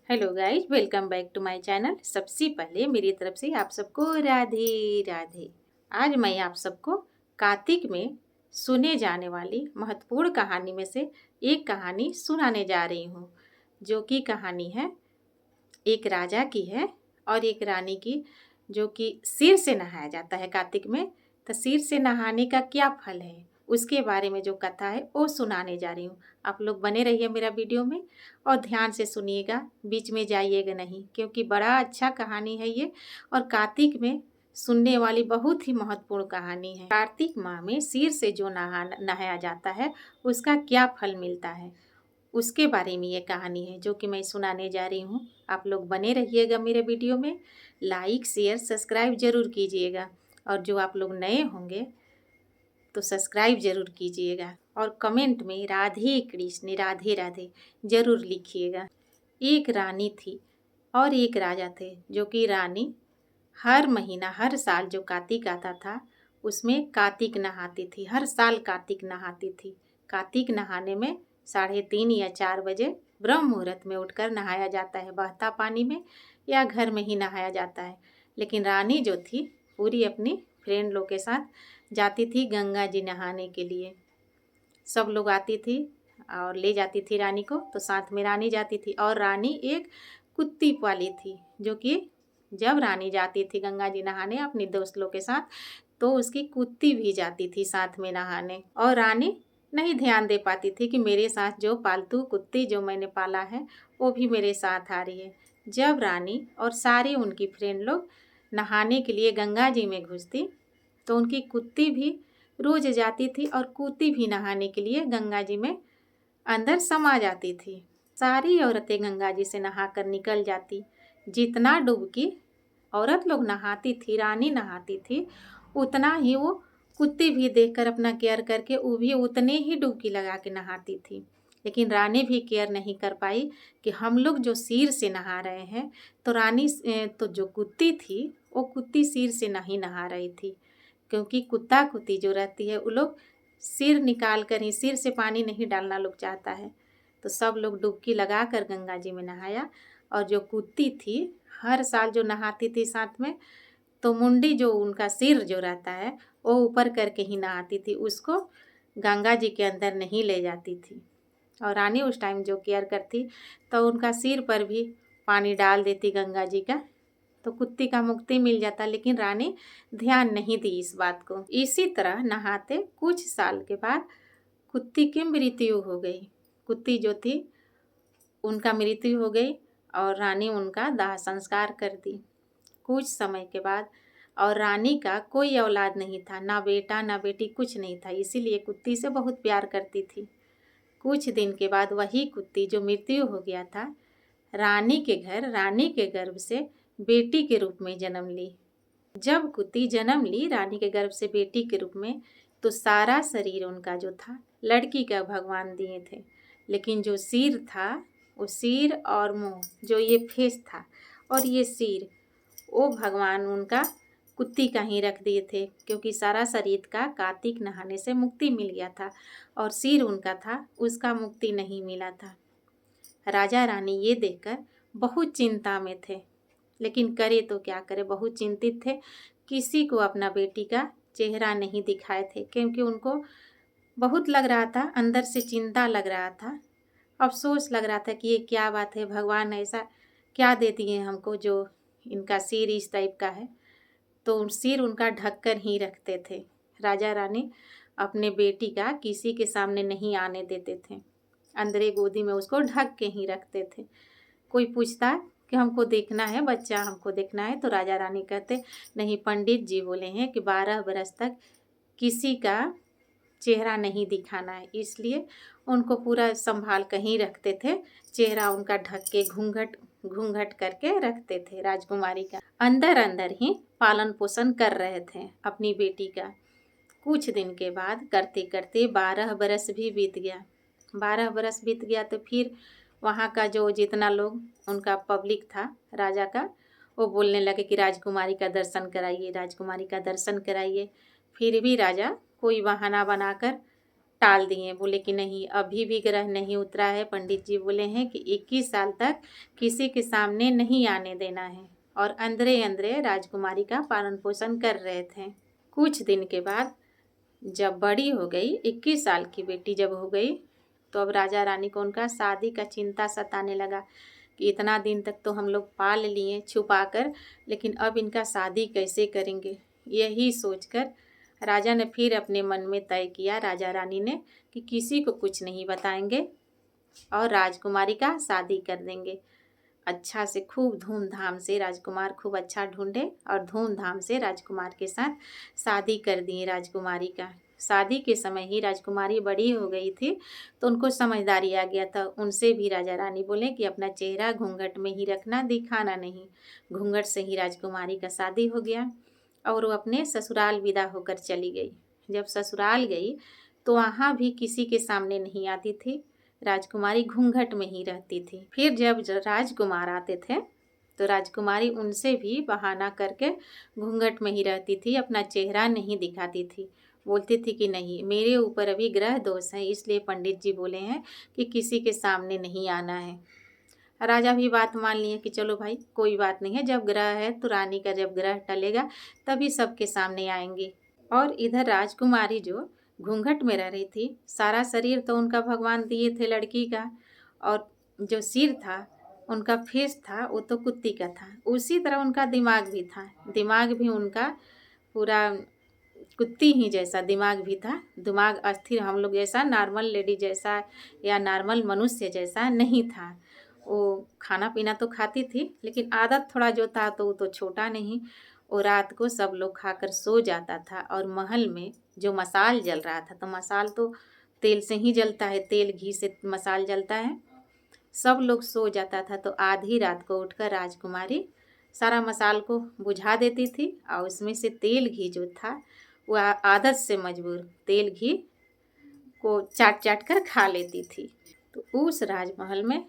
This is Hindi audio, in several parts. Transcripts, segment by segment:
Hello guys, welcome back to my channel. सबसे पहले मेरी तरफ से आप सबको राधे राधे। आज मैं आप सबको कार्तिक में सुने जाने वाली महत्वपूर्ण कहानी में से एक कहानी सुनाने जा रही हूँ, जो कि कहानी है एक राजा की है और एक रानी की, जो कि सिर से नहाया जाता है कार्तिक में। तो सिर से नहाने का क्या फल है, उसके बारे में जो कथा है वो सुनाने जा रही हूँ। आप लोग बने रहिए मेरा वीडियो में और ध्यान से सुनिएगा, बीच में जाइएगा नहीं, क्योंकि बड़ा अच्छा कहानी है ये और कार्तिक में सुनने वाली बहुत ही महत्वपूर्ण कहानी है। कार्तिक माह में सिर से जो नहाया जाता है उसका क्या फल मिलता है, उसके बारे में ये कहानी है जो कि मैं सुनाने जा रही हूँ। आप लोग बने रहिएगा मेरे वीडियो में, लाइक शेयर सब्सक्राइब जरूर कीजिएगा और जो आप लोग नए होंगे तो सब्सक्राइब जरूर कीजिएगा और कमेंट में राधे कृष्ण राधे राधे जरूर लिखिएगा। एक रानी थी और एक राजा थे, जो कि रानी हर महीना हर साल जो कार्तिक आता था उसमें कार्तिक नहाती थी। हर साल कार्तिक नहाती थी। कार्तिक नहाने में 3:30 या 4 बजे ब्रह्म मुहूर्त में उठकर नहाया जाता है, बहता पानी में या घर में ही नहाया जाता है। लेकिन रानी जो थी पूरी अपनी फ्रेंड लोग के साथ जाती थी गंगा जी नहाने के लिए। सब लोग आती थी और ले जाती थी रानी को, तो साथ में रानी जाती थी। और रानी एक कुत्ती पाली थी, जो कि जब रानी जाती थी गंगा जी नहाने अपनी दोस्त लोग के साथ, तो उसकी कुत्ती भी जाती थी साथ में नहाने। और रानी नहीं ध्यान दे पाती थी कि मेरे साथ जो पालतू कुत्ती जो मैंने पाला है वो भी मेरे साथ आ रही है। जब रानी और सारी उनकी फ्रेंड लोग नहाने के लिए गंगा जी में घुसती, तो उनकी कुत्ती भी रोज जाती थी और कुत्ती भी नहाने के लिए गंगा जी में अंदर समा जाती थी। सारी औरतें गंगा जी से नहाकर निकल जाती। जितना डुबकी औरत लोग नहाती थी, रानी नहाती थी, उतना ही वो कुत्ती भी देखकर अपना केयर करके वो भी उतने ही डुबकी लगा के नहाती थी। लेकिन रानी भी केयर नहीं कर पाई कि हम लोग जो सिर से नहा रहे हैं, तो रानी तो जो कुत्ती थी वो कुत्ती सिर से नहीं नहा रही थी, क्योंकि कुत्ता कुत्ती जो रहती है वो लोग सिर निकाल कर ही, सिर से पानी नहीं डालना लोग चाहता है। तो सब लोग डुबकी लगा कर गंगा जी में नहाया। और जो कुत्ती थी हर साल जो नहाती थी साथ में, तो मुंडी जो उनका सिर जो रहता है वो ऊपर करके ही नहाती थी, उसको गंगा जी के अंदर नहीं ले जाती थी। और रानी उस टाइम जो केयर करती तो उनका सिर पर भी पानी डाल देती गंगा जी का, तो कुत्ती का मुक्ति मिल जाता। लेकिन रानी ध्यान नहीं दी इस बात को। इसी तरह नहाते कुछ साल के बाद कुत्ती की मृत्यु हो गई। कुत्ती जो थी उनका मृत्यु हो गई और रानी उनका दाह संस्कार कर दी कुछ समय के बाद। और रानी का कोई औलाद नहीं था, ना बेटा ना बेटी, कुछ नहीं था, इसीलिए कुत्ती से बहुत प्यार करती थी। कुछ दिन के बाद वही कुत्ती जो मृत्यु हो गया था, रानी के घर रानी के गर्भ से बेटी के रूप में जन्म ली। जब कुत्ती जन्म ली रानी के गर्भ से बेटी के रूप में, तो सारा शरीर उनका जो था लड़की का भगवान दिए थे। लेकिन जो सिर था, वो सिर और मुंह, जो ये फेस था और ये सिर, वो भगवान उनका कुत्ती का ही रख दिए थे, क्योंकि सारा शरीर का कार्तिक नहाने से मुक्ति मिल गया था और सिर उनका था उसका मुक्ति नहीं मिला था। राजा रानी ये देखकर बहुत चिंता में थे, लेकिन करे तो क्या करे, बहुत चिंतित थे। किसी को अपना बेटी का चेहरा नहीं दिखाए थे, क्योंकि उनको बहुत लग रहा था, अंदर से चिंता लग रहा था, अफसोस लग रहा था कि ये क्या बात है, भगवान ऐसा क्या दे दिए हमको जो इनका सिर इस टाइप का है। तो सिर उनका ढक कर ही रखते थे। राजा रानी अपने बेटी का किसी के सामने नहीं आने देते थे, अंदरे गोदी में उसको ढक के ही रखते थे। कोई पूछता कि हमको देखना है बच्चा, हमको देखना है, तो राजा रानी कहते नहीं, पंडित जी बोले हैं कि 12 बरस तक किसी का चेहरा नहीं दिखाना है, इसलिए उनको पूरा संभाल कर ही रखते थे। चेहरा उनका ढक के घूंघट घूंघट करके रखते थे। राजकुमारी का अंदर अंदर ही पालन पोषण कर रहे थे अपनी बेटी का। कुछ दिन के बाद करते करते 12 बरस भी बीत गया। 12 बरस बीत गया तो फिर वहाँ का जो जितना लोग उनका पब्लिक था राजा का, वो बोलने लगे कि राजकुमारी का दर्शन कराइए, राजकुमारी का दर्शन कराइए। फिर भी राजा कोई बहाना बनाकर टाल दिए, बोले कि नहीं अभी भी ग्रह नहीं उतरा है। पंडित जी बोले हैं कि 21 साल तक किसी के सामने नहीं आने देना है, और अंदरे अंदरे राजकुमारी का पालन पोषण कर रहे थे। कुछ दिन के बाद जब बड़ी हो गई, 21 साल की बेटी जब हो गई, तो अब राजा रानी को उनका शादी का चिंता सताने लगा कि इतना दिन तक तो हम लोग पाल लिए छुपा कर, लेकिन अब इनका शादी कैसे करेंगे। यही सोचकर राजा ने फिर अपने मन में तय किया, राजा रानी ने, कि किसी को कुछ नहीं बताएंगे और राजकुमारी का शादी कर देंगे। अच्छा से खूब धूमधाम से राजकुमार खूब अच्छा ढूंढे और धूमधाम से राजकुमार के साथ शादी कर दिए राजकुमारी का। शादी के समय ही राजकुमारी बड़ी हो गई थी, तो उनको समझदारी आ गया था। उनसे भी राजा रानी बोले कि अपना चेहरा घूंघट में ही रखना, दिखाना नहीं। घूंघट से ही राजकुमारी का शादी हो गया और वो अपने ससुराल विदा होकर चली गई। जब ससुराल गई तो वहाँ भी किसी के सामने नहीं आती थी, राजकुमारी घूंघट में ही रहती थी। फिर जब राजकुमार आते थे तो राजकुमारी उनसे भी बहाना करके घूंघट में ही रहती थी, अपना चेहरा नहीं दिखाती थी। बोलती थी कि नहीं, मेरे ऊपर अभी ग्रह दोष है, इसलिए पंडित जी बोले हैं कि किसी के सामने नहीं आना है। राजा भी बात मान लिए कि चलो भाई कोई बात नहीं है, जब ग्रह है तो रानी का जब ग्रह टलेगा तभी सबके सामने आएंगी। और इधर राजकुमारी जो घूंघट में रह रही थी, सारा शरीर तो उनका भगवान दिए थे लड़की का, और जो सिर था उनका फेस था वो तो कुत्ती का था। उसी तरह उनका दिमाग भी था, दिमाग भी उनका पूरा कुत्ती ही जैसा दिमाग भी था। दिमाग अस्थिर, हम लोग जैसा नॉर्मल लेडी जैसा या नॉर्मल मनुष्य जैसा नहीं था। वो खाना पीना तो खाती थी, लेकिन आदत थोड़ा जो था तो वो तो छोटा नहीं। वो रात को सब लोग खाकर सो जाता था, और महल में जो मसाल जल रहा था, तो मसाल तो तेल से ही जलता है, तेल घी से मसाल जलता है। सब लोग सो जाता था तो आधी रात को उठकर राजकुमारी सारा मसाल को बुझा देती थी, और उसमें से तेल घी जो था वह आदत से मजबूर तेल घी को चाट चाट कर खा लेती थी। तो उस राजमहल में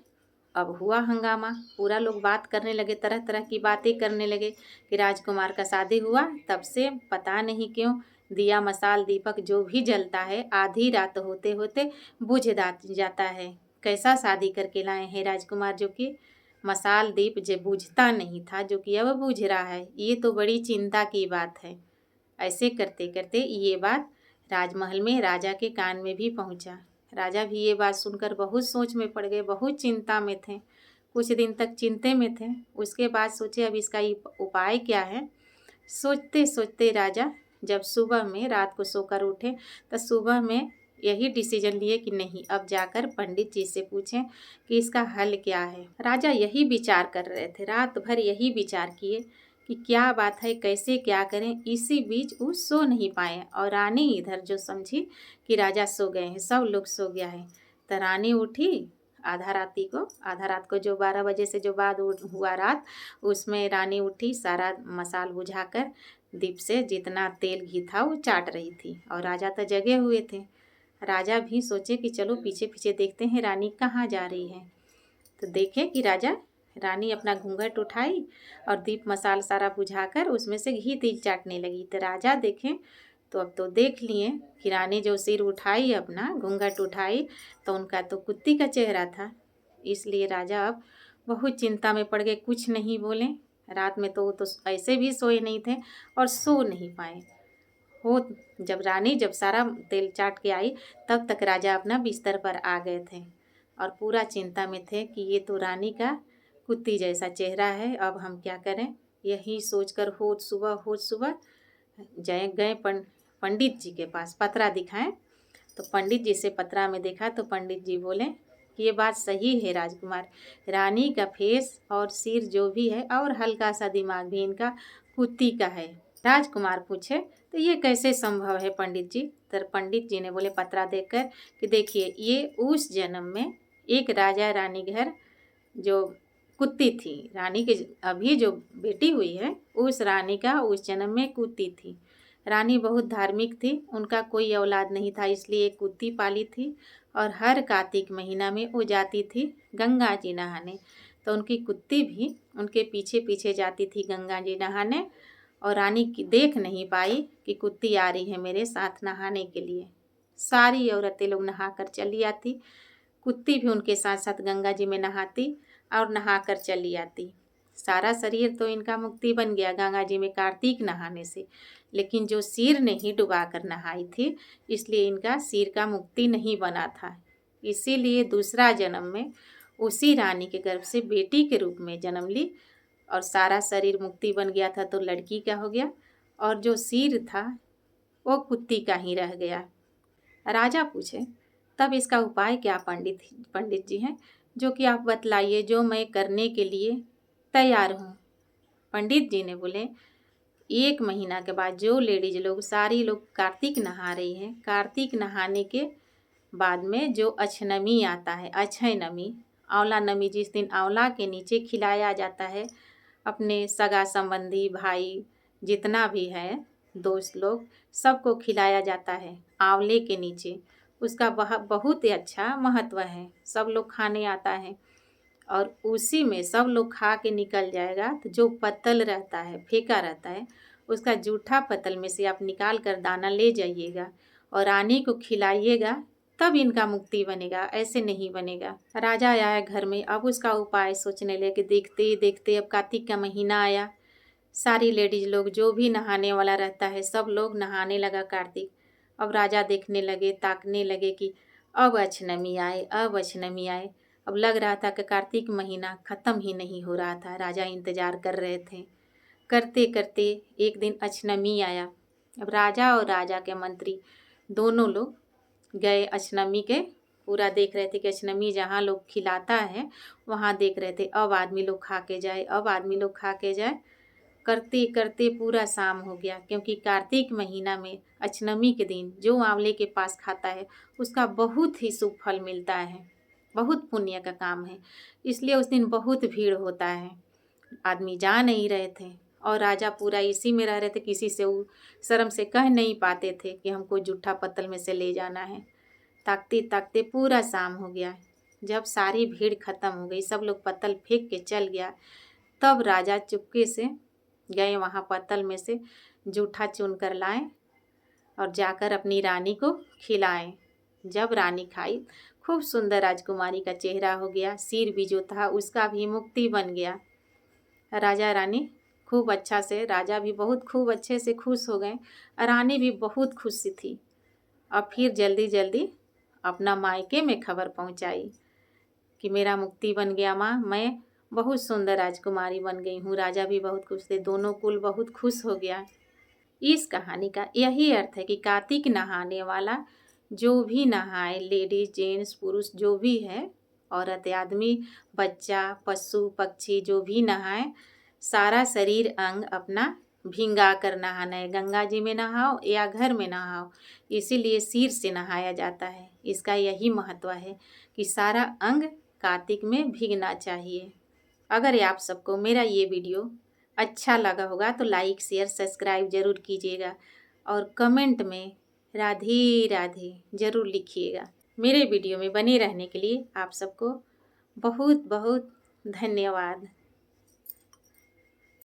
अब हुआ हंगामा, पूरा लोग बात करने लगे, तरह तरह की बातें करने लगे कि राजकुमार का शादी हुआ, तब से पता नहीं क्यों दिया मसाल दीपक जो भी जलता है आधी रात होते होते बुझ जाता है। कैसा शादी करके लाए हैं राजकुमार जो कि मसाल दीप जो बुझता नहीं था, जो कि अब बुझ रहा है। ये तो बड़ी चिंता की बात है। ऐसे करते करते ये बात राजमहल में राजा के कान में भी पहुंचा। राजा भी ये बात सुनकर बहुत सोच में पड़ गए, बहुत चिंता में थे। कुछ दिन तक चिंते में थे, उसके बाद सोचे अब इसका उपाय क्या है। सोचते सोचते राजा जब सुबह में रात को सोकर उठे तो सुबह में यही डिसीजन लिए कि नहीं, अब जाकर पंडित जी से पूछें कि इसका हल क्या है। राजा यही विचार कर रहे थे, रात भर यही विचार किए कि क्या बात है, कैसे क्या करें। इसी बीच वो सो नहीं पाए, और रानी इधर जो समझी कि राजा सो गए हैं, सब लोग सो गया है, तो रानी उठी आधा रात को जो 12 बजे से जो बाद हुआ रात, उसमें रानी उठी, सारा मसाल बुझाकर दीप से जितना तेल घी था वो चाट रही थी, और राजा तो जगे हुए थे। राजा भी सोचे कि चलो पीछे पीछे देखते हैं रानी कहाँ जा रही है। तो देखे कि रानी अपना घूंघट उठाई और दीप मसाल सारा बुझाकर उसमें से घी तिल चाटने लगी। तो राजा देखें तो अब तो देख लिए कि रानी जो सिर उठाई, अपना घूंघट उठाई, तो उनका तो कुत्ती का चेहरा था। इसलिए राजा अब बहुत चिंता में पड़ गए, कुछ नहीं बोले। रात में तो वो तो ऐसे भी सोए नहीं थे और सो नहीं पाए। हो जब रानी जब सारा तेल चाट के आई, तब तक राजा अपना बिस्तर पर आ गए थे और पूरा चिंता में थे कि ये तो रानी का कुत्ती जैसा चेहरा है, अब हम क्या करें। यही सोचकर होत सुबह गए पंडित जी के पास, पतरा दिखाएं। तो पंडित जी से पतरा में देखा तो पंडित जी बोले कि ये बात सही है राजकुमार, रानी का फेस और सिर जो भी है और हल्का सा दिमाग भी इनका कुत्ती का है। राजकुमार पूछे तो ये कैसे संभव है पंडित जी। तो पंडित जी ने बोले पतरा देखकर कि देखिए, ये उस जन्म में एक राजा रानी घर जो कुत्ती थी, रानी के अभी जो बेटी हुई है उस रानी का उस जन्म में कुत्ती थी। रानी बहुत धार्मिक थी, उनका कोई औलाद नहीं था, इसलिए एक कुत्ती पाली थी, और हर कार्तिक महीना में वो जाती थी गंगा जी नहाने। तो उनकी कुत्ती भी उनके पीछे पीछे जाती थी गंगा जी नहाने, और रानी की देख नहीं पाई कि कुत्ती आ रही है मेरे साथ नहाने के लिए। सारी औरतें लोग नहा कर चली आती, कुत्ती भी उनके साथ साथ गंगा जी में नहाती और नहा कर चली आती। सारा शरीर तो इनका मुक्ति बन गया गंगा जी में कार्तिक नहाने से, लेकिन जो सिर नहीं डुबा कर नहाई थी, इसलिए इनका सिर का मुक्ति नहीं बना था। इसीलिए दूसरा जन्म में उसी रानी के गर्भ से बेटी के रूप में जन्म ली और सारा शरीर मुक्ति बन गया था तो लड़की का हो गया, और जो सिर था वो कुत्ती का ही रह गया। राजा पूछे, तब इसका उपाय क्या पंडित जी हैं, जो कि आप बतलाइए, जो मैं करने के लिए तैयार हूँ। पंडित जी ने बोले, 1 महीना के बाद जो लेडीज लोग सारी लोग कार्तिक नहा रही हैं, कार्तिक नहाने के बाद में जो अछनमी आता है, अक्षय नमी, आंवला नमी, जिस दिन आंवला के नीचे खिलाया जाता है अपने सगा संबंधी भाई जितना भी है दोस्त लोग, सबको खिलाया जाता है आंवले के नीचे। उसका बहुत ही अच्छा महत्व है, सब लोग खाने आता है और उसी में सब लोग खा के निकल जाएगा तो जो पत्तल रहता है, फेंका रहता है, उसका जूठा पत्तल में से आप निकाल कर दाना ले जाइएगा और रानी को खिलाइएगा, तब इनका मुक्ति बनेगा, ऐसे नहीं बनेगा। राजा आया घर में, अब उसका उपाय सोचने लगे। देखते ही देखते अब कार्तिक का महीना आया, सारी लेडीज लोग जो भी नहाने वाला रहता है सब लोग नहाने लगा कार्तिक। अब राजा देखने लगे, ताकने लगे कि अब अछनमी आए, अब अछनमी आए। अब लग रहा था कि कार्तिक महीना ख़त्म ही नहीं हो रहा था, राजा इंतज़ार कर रहे थे। करते करते एक दिन अछनमी आया। अब राजा और राजा के मंत्री दोनों लोग गए अछनमी के, पूरा देख रहे थे कि अछनमी जहाँ लोग खिलाता है वहाँ देख रहे थे, अब आदमी लोग खा के जाए, अब आदमी लोग खा के जाए। करते करते पूरा शाम हो गया, क्योंकि कार्तिक महीना में अछनमी के दिन जो आंवले के पास खाता है उसका बहुत ही शुभ फल मिलता है, बहुत पुण्य का काम है, इसलिए उस दिन बहुत भीड़ होता है। आदमी जा नहीं रहे थे और राजा पूरा इसी में रह रहे थे, किसी से वो शर्म से कह नहीं पाते थे कि हमको जूठा पत्तल में से ले जाना है। ताकते ताकते पूरा शाम हो गया। जब सारी भीड़ खत्म हो गई, सब लोग पत्तल फेंक के चल गया, तब राजा चुपके से गए वहाँ पत्तल में से जूठा चुन कर लाए और जाकर अपनी रानी को खिलाएं। जब रानी खाई, खूब सुंदर राजकुमारी का चेहरा हो गया, सिर भी जो था उसका भी मुक्ति बन गया। राजा रानी खूब अच्छा से, राजा भी बहुत खूब अच्छे से खुश हो गए, रानी भी बहुत खुश थी। अब फिर जल्दी जल्दी अपना मायके में खबर पहुंचाई कि मेरा मुक्ति बन गया माँ, मैं बहुत सुंदर राजकुमारी बन गई हूँ। राजा भी बहुत खुश थे, दोनों कुल बहुत खुश हो गया। इस कहानी का यही अर्थ है कि कार्तिक नहाने वाला जो भी नहाए, लेडीज जेंट्स पुरुष जो भी है, औरत आदमी बच्चा पशु पक्षी जो भी नहाए, सारा शरीर अंग अपना भिंगा कर नहाना है। गंगा जी में नहाओ या घर में नहाओ, इसीलिए सिर से नहाया जाता है। इसका यही महत्व है कि सारा अंग कार्तिक में भीगना चाहिए। अगर आप सबको मेरा ये वीडियो अच्छा लगा होगा तो लाइक शेयर सब्सक्राइब ज़रूर कीजिएगा और कमेंट में राधे राधे ज़रूर लिखिएगा। मेरे वीडियो में बने रहने के लिए आप सबको बहुत बहुत धन्यवाद।